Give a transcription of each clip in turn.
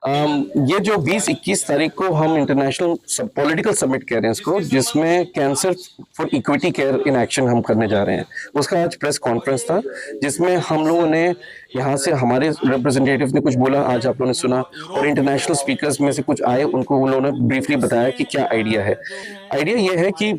ये जो 20-21 तारीख को हम इंटरनेशनल पॉलिटिकल समिट कह रहे हैं इसको, जिसमें cancer for equity care in action हम करने जा रहे हैं। उसका आज प्रेस कॉन्फ्रेंस था, जिसमें हम लोगों ने यहाँ से हमारे रिप्रेजेंटेटिव ने कुछ बोला, आज आप लोगों ने सुना, और इंटरनेशनल स्पीकर्स में से कुछ आए, उनको उन लोगों ने ब्रीफली बताया कि क्या आइडिया है। आइडिया ये है कि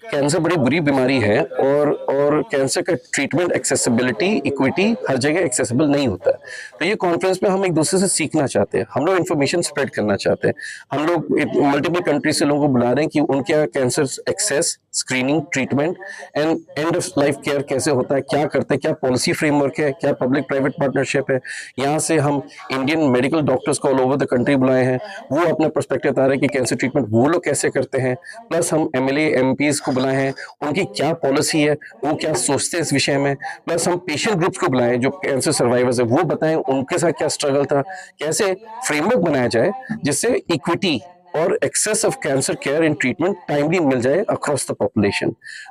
कैंसर बड़ी बुरी बीमारी है और कैंसर का ट्रीटमेंट एक्सेसिबिलिटी इक्विटी हर जगह एक्सेसिबल नहीं होता है। तो ये कॉन्फ्रेंस में हम एक दूसरे से सीखना चाहते हैं, हम लोग इन्फॉर्मेशन स्प्रेड करना चाहते हैं। हम लोग मल्टीपल कंट्री से लोगों को बुला रहे हैं कि उनके cancer access, screening, treatment and end of life care कैसे होता है, क्या करते हैं, क्या पॉलिसी फ्रेमवर्क है, क्या पब्लिक प्राइवेट पार्टनरशिप है। यहाँ से हम इंडियन मेडिकल डॉक्टर्स को ऑल ओवर द कंट्री बुलाए हैं, वो अपना पर्सपेक्टिव बता रहे हैं कि कैंसर ट्रीटमेंट वो लोग कैसे करते हैं। प्लस हम एमएलए एमपीज को बुलाए हैं, उनकी क्या पॉलिसी है, वो क्या सोचते हैं इस विषय में। प्लस हम पेशेंट ग्रुप्स को बुलाए जो कैंसर सर्वाइवर्स है, वो बताएं उनके साथ क्या स्ट्रगल था, कैसे फ्रेमवर्क बनाया जाए जिससे इक्विटी और access of cancer care and treatment timely मिल जाए अक्रॉस द पॉपुलेशन।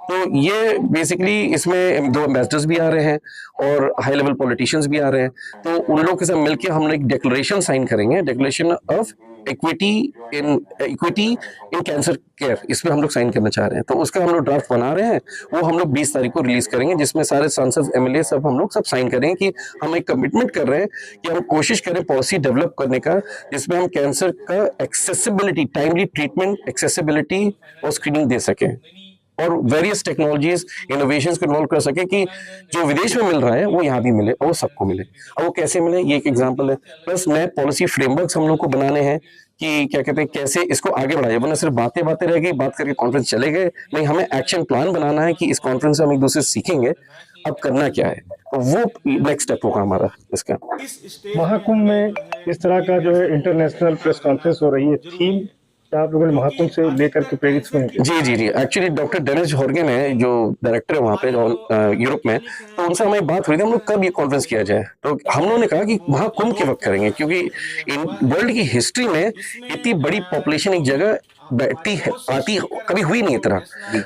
तो ये बेसिकली इसमें 2 एम्बेसडर्स भी आ रहे हैं और हाई लेवल पॉलिटिशियंस भी आ रहे हैं। तो उन लोगों के साथ मिलकर हम एक डिक्लेरेशन साइन करेंगे, declaration of equity in cancer care, इसमें हम लोग साइन करना चाह रहे हैं। तो उसका हम लोग ड्राफ्ट बना रहे हैं, वो हम लोग 20 तारीख को रिलीज करेंगे, जिसमें सारे सांसद एमएलए सब हम लोग सब साइन करेंगे कि हम एक कमिटमेंट कर रहे हैं कि हम कोशिश करें पॉलिसी डेवलप करने का, जिसमें हम कैंसर का एक्सेसिबिलिटी, टाइमली ट्रीटमेंट, एक्सेसिबिलिटी और स्क्रीनिंग दे सकें और वेरियस टेक्नोलॉजीज इनोवेशंस को इन्वॉल्व कर सके कि जो विदेश में मिल रहा है वो यहाँ भी मिले और सबको मिले। और वो कैसे मिले, ये एक एग्जांपल है। प्लस नए पॉलिसी फ्रेमवर्क्स हम लोग को बनाने हैं कि क्या कहते हैं, कैसे इसको आगे बढ़ाया, वरना सिर्फ बातें बातें रह गई, बात करके कॉन्फ्रेंस चले गए नहीं। हमें एक्शन प्लान बनाना है कि इस कॉन्फ्रेंस से हम एक दूसरे से सीखेंगे अब करना क्या है, तो वो नेक्स्ट स्टेप होगा हमारा इसका। महाकुंभ में इस तरह का जो है इंटरनेशनल प्रेस कॉन्फ्रेंस हो रही है, थीम आप लोगों ने महाकुंभ से लेकर के प्रेरित हुए हैं? जी जी जी, एक्चुअली डॉक्टर डेनिस हॉर्गन है जो डायरेक्टर है वहाँ पे यूरोप में, तो उनसे हमारी बात हुई थी हम लोग कब ये कॉन्फ्रेंस किया जाए। तो हम लोगों ने कहा कि महाकुंभ के वक्त करेंगे, क्योंकि वर्ल्ड की हिस्ट्री में इतनी बड़ी पॉपुलेशन एक जगह बैठती है, आती कभी हुई नहीं इतना।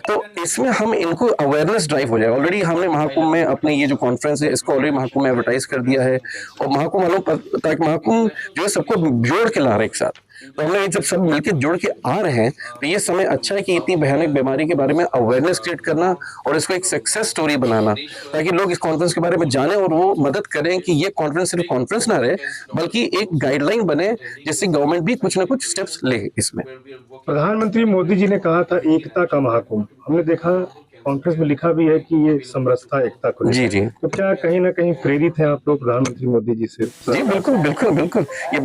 तो इसमें हम इनको अवेयरनेस ड्राइव हो जाए। ऑलरेडी हमने महाकुंभ में अपने ये जो कॉन्फ्रेंस है इसको ऑलरेडी महाकुंभ में एडवर्टाइज कर दिया है, और महाकुंभ वालों ताकि महाकुंभ जो है सबको जोड़ के ला रहे एक साथ। तो हमने जब सब मिलकर जुड़ के आ रहे हैं, तो ये समय अच्छा है कि इतनी भयानक बीमारी के बारे में अवेयरनेस क्रिएट करना और इसको एक सक्सेस स्टोरी बनाना, ताकि लोग इस कॉन्फ्रेंस के बारे में जाने और वो मदद करें कि ये कॉन्फ्रेंस सिर्फ कॉन्फ्रेंस ना रहे, बल्कि एक गाइडलाइन बने जिससे गवर्नमेंट भी कुछ ना कुछ स्टेप्स ले इसमें। प्रधानमंत्री मोदी जी ने कहा था एकता का महाकुंभ, हमने देखा कॉन्फ्रेंस में लिखा भी है कि ये समरसता एकता को। जी जी, तो क्या कहीं ना कहीं प्रेरित हैं आप लोग प्रधानमंत्री मोदी जी से? जी बिल्कुल बिल्कुल बिल्कुल। ये